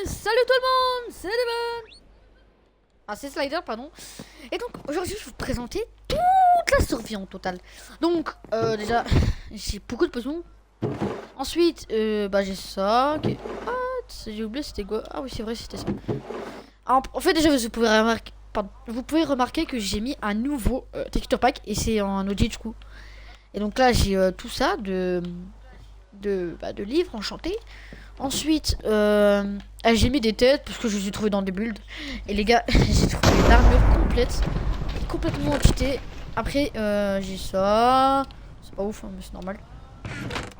Salut tout le monde, c'est Devon. Ah, c'est Slider, pardon. Et donc, aujourd'hui, je vais vous présenter toute la survie en total. Donc, déjà, j'ai beaucoup de potions. Ensuite, j'ai ça. Okay. Ah, j'ai oublié, c'était quoi? Ah oui, c'est vrai, c'était ça. En fait, déjà, vous pouvez remarquer que j'ai mis un nouveau texture pack. Et c'est en OG du coup. Et donc là, j'ai tout ça de livres enchantés. Ensuite, j'ai mis des têtes parce que je les ai trouvées dans des builds. Et les gars, j'ai trouvé l'armure complète, complètement cheatée. Après, j'ai ça. C'est pas ouf, hein, mais c'est normal.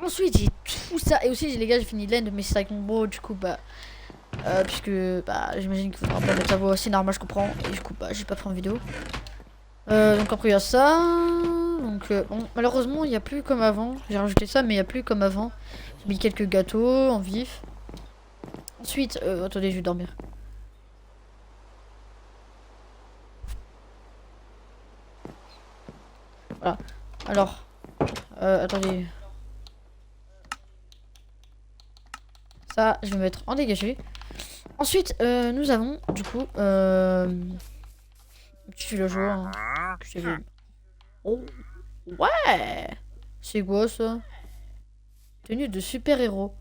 Ensuite, j'ai tout ça. Et aussi, les gars, j'ai fini l'end, mais c'est avec mon bro. Du coup, puisque j'imagine qu'il faudra pas mettre sa voix aussi, normal, je comprends. Et du coup, j'ai pas pris en vidéo. Donc après, il y a ça. Donc, bon, malheureusement, il n'y a plus comme avant. J'ai rajouté ça, mais il n'y a plus comme avant. J'ai mis quelques gâteaux en vif. Ensuite, attendez, je vais dormir. Voilà. Alors, attendez. Ça, je vais mettre en dégagé. Ensuite, nous avons, du coup, petit villageois que j'ai vu. Oh, ouais! C'est quoi ça? Tenue de super-héros.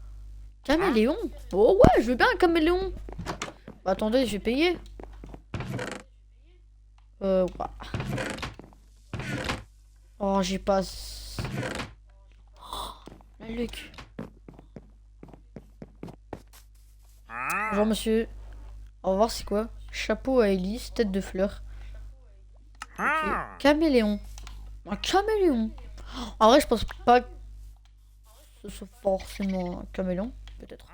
Caméléon? Oh ouais, je veux bien un caméléon. Bah, attendez, je vais payer. Ouais. Oh, j'ai pas... Oh, la Luc. Bonjour monsieur. On va voir c'est quoi. Chapeau à hélice, tête de fleur. Ok. Caméléon. Un caméléon. En vrai, je pense pas que ce soit forcément un caméléon. Peut-être.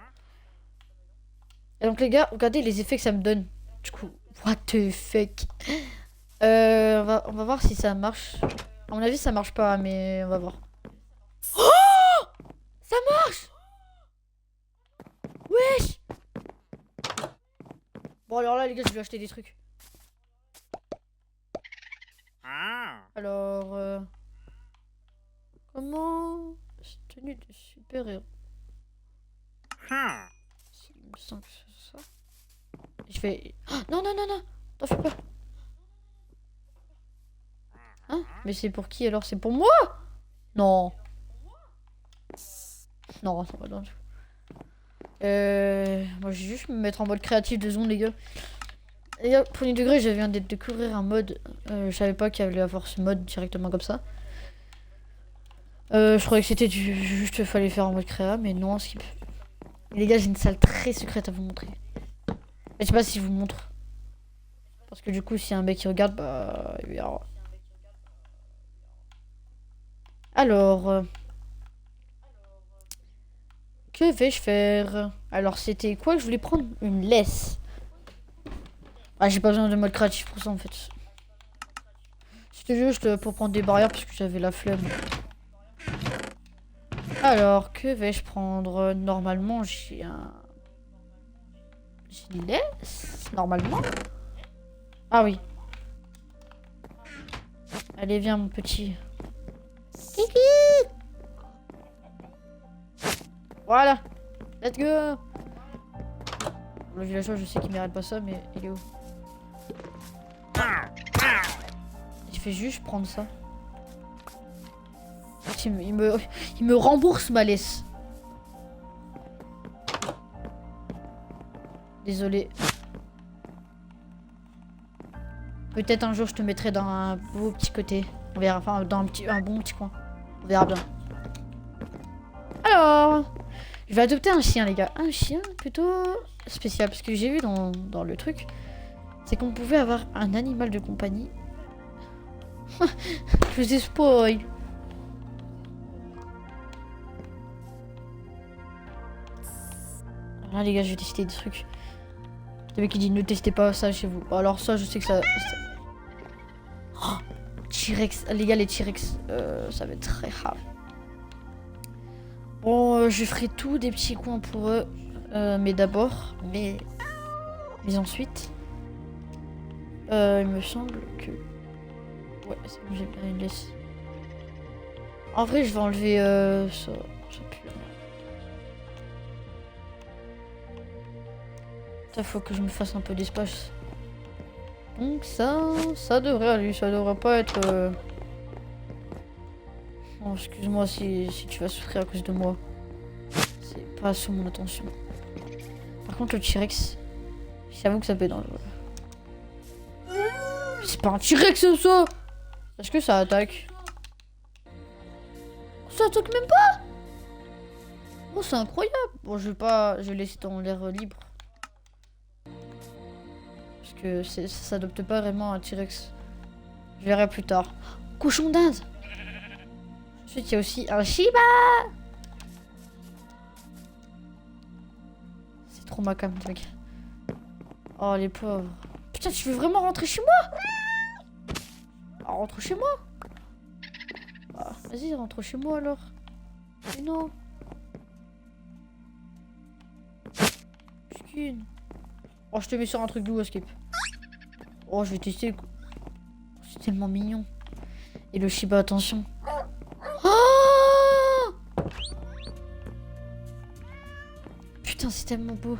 Et donc les gars, regardez les effets que ça me donne. Du coup, what the fuck. On va voir si ça marche. À mon avis, ça marche pas, mais on va voir. Oh, ça marche. Wesh. Bon alors là les gars, je vais acheter des trucs. Alors, comment... Tenue de super-héros. Il me semble que c'est ça. Je fais... Oh, non, non, non, non. T'en fais pas. Hein? Mais c'est pour qui alors? C'est pour moi? Non. Non, ça va dans le... Moi, je vais juste me mettre en mode créatif 2 secondes, les gars. Les gars, premier degré, je viens de découvrir un mode. Je savais pas qu'il y allait avoir ce mode directement comme ça. Je croyais que c'était juste fallait faire en mode créa, mais non, skip. Et les gars, j'ai une salle très secrète à vous montrer. Mais je sais pas si je vous montre. Parce que du coup, s'il y a un mec qui regarde, il verra. Alors, que vais-je faire? Alors, c'était quoi que je voulais prendre? Une laisse. Ah, j'ai pas besoin de mode créatif pour ça en fait. C'était juste pour prendre des barrières parce que j'avais la flemme. Alors, que vais-je prendre? Normalement, j'ai un... J'ai une laisse? Normalement? Ah oui. Allez, viens mon petit. Kiki! Voilà. Let's go. Le villageois, je sais qu'il mérite pas ça, mais il est où? Je fais juste prendre ça. Il me rembourse ma laisse. Désolé. Peut-être un jour je te mettrai dans un beau petit côté. On verra. Enfin, dans un bon petit coin. On verra bien. Alors, je vais adopter un chien, les gars. Un chien plutôt spécial. Parce que j'ai vu dans le truc, c'est qu'on pouvait avoir un animal de compagnie. Je vous ai spoil. Là, les gars, je vais tester des trucs. Le mec qui dit ne testez pas ça chez vous. Alors, ça, je sais que ça... Oh, T-Rex. Les gars, les T-Rex, ça va être très hard. Bon, je ferai tout des petits coins pour eux. Mais d'abord, mais ensuite, il me semble que... Ouais, c'est bon, j'ai bien une laisse. En vrai, je vais enlever ça. Ça pue. Il faut que je me fasse un peu d'espace. Donc ça devrait aller. Ça devrait pas être... Oh, excuse-moi si tu vas souffrir à cause de moi. C'est pas sous mon attention. Par contre, le T-Rex, j'avoue que ça peut être dangereux. C'est pas un T-Rex ça! Est-ce que ça attaque? Ça attaque même pas! Oh, c'est incroyable! Bon, je vais laisser dans l'air libre. Parce que ça s'adopte pas vraiment un T-Rex. Je verrai plus tard. Cochon d'Inde! Ensuite, il y a aussi un Shiba! C'est trop ma cam, mec. Oh, les pauvres. Putain, tu veux vraiment rentrer chez moi? Ah, rentre chez moi. Ah, vas-y, rentre chez moi alors. Mais non. Skin. Oh, je te mets sur un truc doux, Skip. Oh, je vais tester. C'est tellement mignon. Et le Shiba, attention. Oh putain, c'est tellement beau.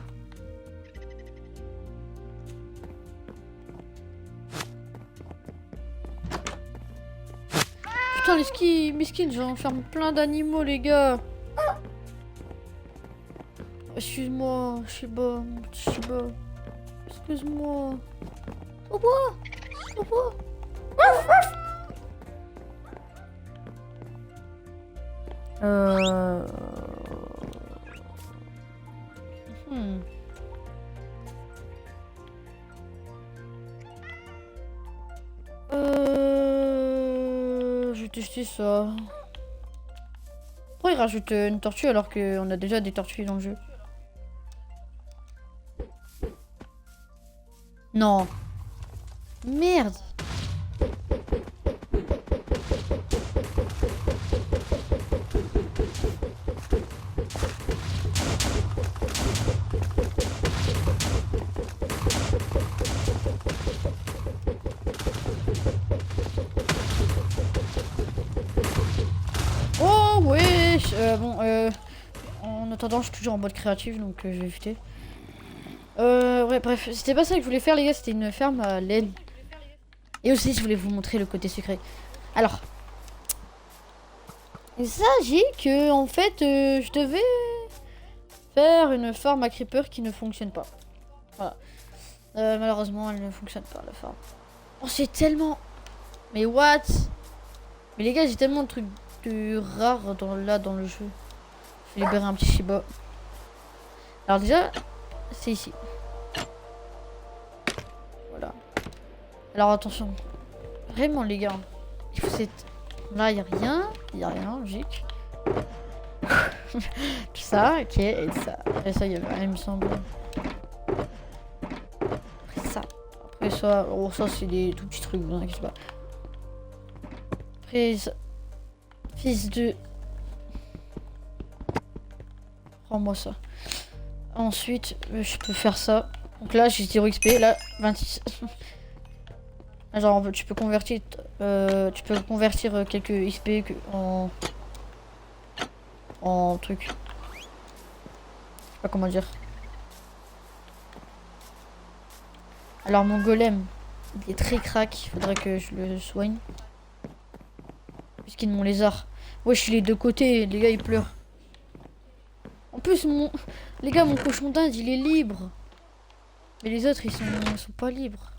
Putain, mes skins, j'enferme plein d'animaux, les gars. Excuse-moi, Shiba, mon petit Shiba. Excuse-moi. Au bois. Au bois. Hmm. Je vais tester ça. Pourquoi il rajoute une tortue alors qu'on a déjà des tortues dans le jeu? Non. Merde. Oh ouais. Bon, en attendant, je suis toujours en mode créatif, donc je vais éviter. Ouais, bref, c'était pas ça que je voulais faire, les gars. C'était une ferme à laine. Et aussi, je voulais vous montrer le côté secret. Alors, il s'agit que, en fait, je devais faire une farm à creeper qui ne fonctionne pas. Voilà. Malheureusement, elle ne fonctionne pas, la farm. Oh, c'est tellement... Mais what? Mais les gars, j'ai tellement de trucs de rares dans le jeu. Je vais libérer un petit Shiba. Alors déjà, c'est ici. Voilà. Alors attention. Vraiment, les gars. Il faut cette... Là, il n'y a rien. Il n'y a rien, logique. Tout ça, ok, et ça. Et ça, il y avait rien, il me semble. Après ça. Après ça. Oh, ça, c'est des tout petits trucs, vous inquiétez pas. Après ça. Fils de. Prends-moi ça. Ensuite, je peux faire ça. Donc là, j'ai 0 XP. Là, 26. Genre, tu peux convertir quelques XP en truc. Je sais pas comment dire. Alors mon golem, il est très crack. Il faudrait que je le soigne. Puisqu'il est mon lézard. Ouais, je suis les deux côtés. Les gars, ils pleurent. En plus, les gars, mon cochon d'Inde, il est libre. Mais les autres, ils sont pas libres.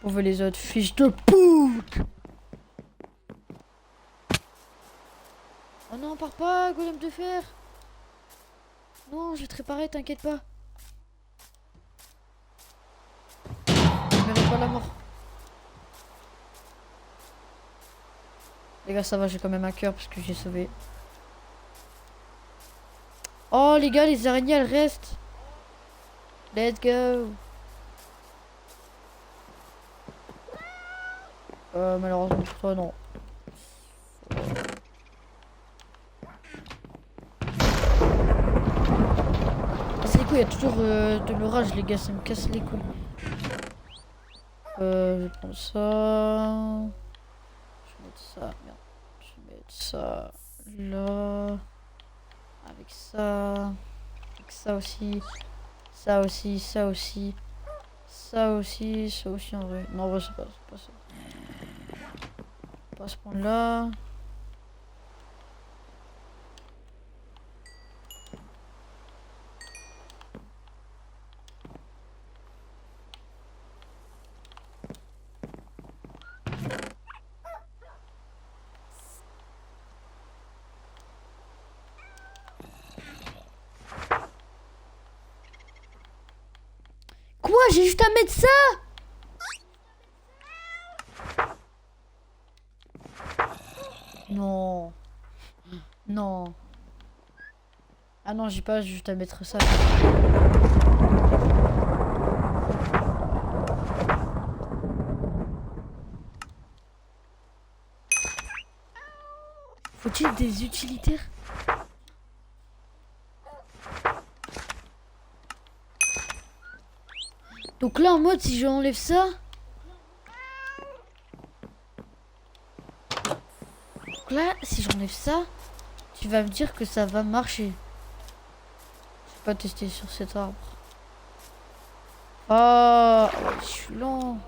On veut les autres, fiches de pute. Oh non, pars pas, golem de fer. Non, je vais te réparer, t'inquiète pas. Je mérite pas la mort. Les gars, ça va, j'ai quand même un cœur parce que j'ai sauvé. Oh, les gars, les araignées, elles restent. Let's go. Malheureusement pour toi, non. C'est les couilles, il y a toujours de l'orage, les gars, ça me casse les couilles. Je vais prendre ça. Je vais mettre ça, merde. Je vais mettre ça là. Avec ça. Ça aussi. Ça aussi, ça aussi. Ça aussi, ça aussi en vrai. Non, en vrai, c'est pas ça. On va se prendre là. Quoi? J'ai juste à mettre ça? Non. Non. Ah non, j'ai pas juste à mettre ça. Faut-il des utilitaires? Donc là, en mode, si j'enlève ça... Donc là, si j'enlève ça, tu vas me dire que ça va marcher. Je vais pas tester sur cet arbre. Ah, je suis lent.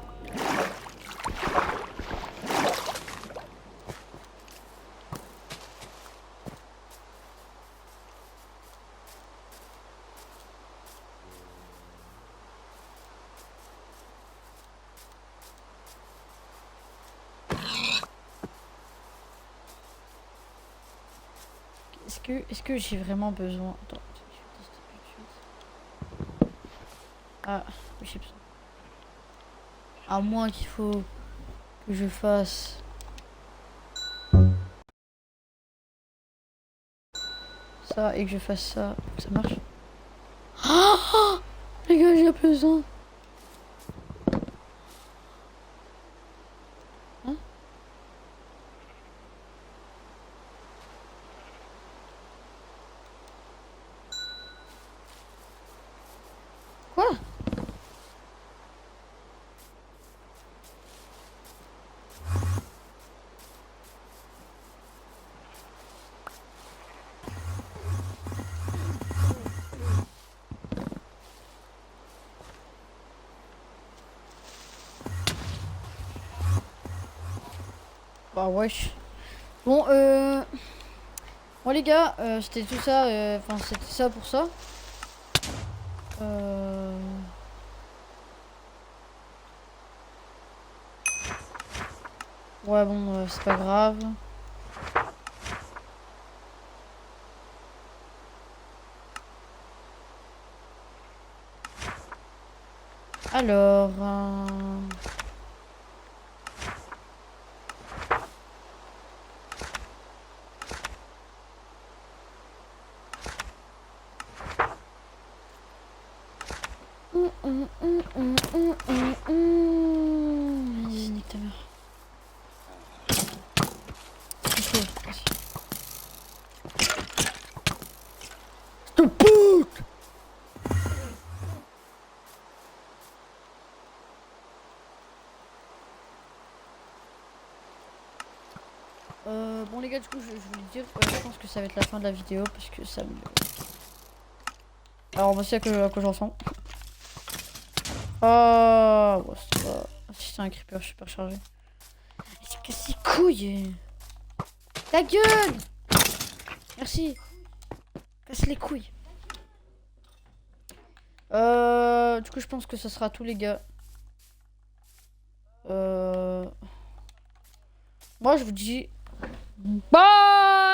Est-ce que j'ai vraiment besoin... Attends, je vais tester tout de suite. Ah, oui, j'ai besoin. À moins qu'il faut que je fasse... ça et que je fasse ça. Ça marche. Oh les gars, j'ai besoin. Hein? Quoi? Bah wesh. Bon, bon les gars, c'était tout ça. Enfin, c'était ça pour ça. Ouais, bon, c'est pas grave. Alors... Vas-y, nique ta mère. Ok, vas-y. Te pute! Bon les gars, du coup, je voulais dire, je pense que ça va être la fin de la vidéo parce que ça me... Alors, voici à quoi j'en sens. Oh, bon, c'est pas... Si c'est un creeper, je suis pas rechargé. C'est casse les couilles. Ta gueule! Merci. Casse les couilles. Du coup, je pense que ça sera tout, les gars. Moi, je vous dis... Bye!